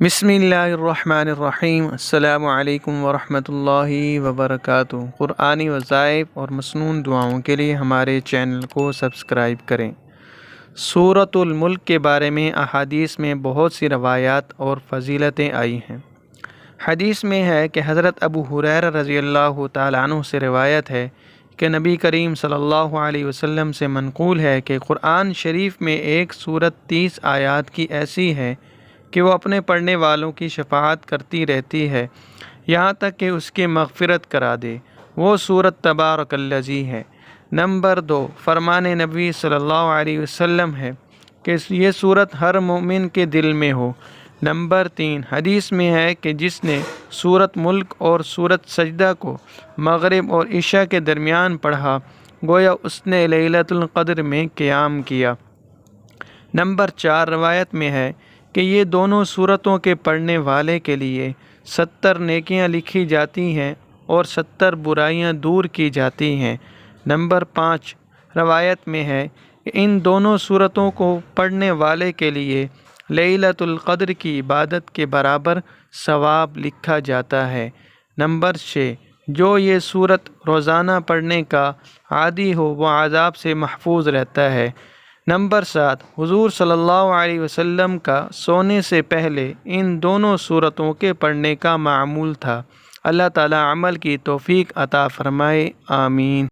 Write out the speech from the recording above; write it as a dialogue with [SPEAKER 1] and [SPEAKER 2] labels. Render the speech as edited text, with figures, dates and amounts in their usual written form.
[SPEAKER 1] بسم اللہ الرحمن الرحیم۔ السلام علیکم ورحمۃ اللہ وبرکاتہ۔ قرآنی وظائف اور مسنون دعاؤں کے لیے ہمارے چینل کو سبسکرائب کریں۔ سورۃ الملک کے بارے میں احادیث میں بہت سی روایات اور فضیلتیں آئی ہیں۔ حدیث میں ہے کہ حضرت ابو ہریرہ رضی اللہ تعالیٰ عنہ سے روایت ہے کہ نبی کریم صلی اللہ علیہ وسلم سے منقول ہے کہ قرآن شریف میں ایک سورت 30 آیات کی ایسی ہے کہ وہ اپنے پڑھنے والوں کی شفاعت کرتی رہتی ہے یہاں تک کہ اس کی مغفرت کرا دے۔ وہ سورت تبارک الذی ہے۔ نمبر 2، فرمان نبی صلی اللہ علیہ وسلم ہے کہ یہ سورت ہر مومن کے دل میں ہو۔ نمبر 3، حدیث میں ہے کہ جس نے سورت ملک اور سورت سجدہ کو مغرب اور عشاء کے درمیان پڑھا گویا اس نے لیلۃ القدر میں قیام کیا۔ نمبر 4، روایت میں ہے کہ یہ دونوں سورتوں کے پڑھنے والے کے لیے 70 نیکیاں لکھی جاتی ہیں اور 70 برائیاں دور کی جاتی ہیں۔ نمبر 5، روایت میں ہے کہ ان دونوں سورتوں کو پڑھنے والے کے لیے لیلۃ القدر کی عبادت کے برابر ثواب لکھا جاتا ہے۔ نمبر 6، جو یہ سورت روزانہ پڑھنے کا عادی ہو وہ عذاب سے محفوظ رہتا ہے۔ نمبر 7، حضور صلی اللہ علیہ وسلم کا سونے سے پہلے ان دونوں سورتوں کے پڑھنے کا معمول تھا۔ اللہ تعالیٰ عمل کی توفیق عطا فرمائے، آمین۔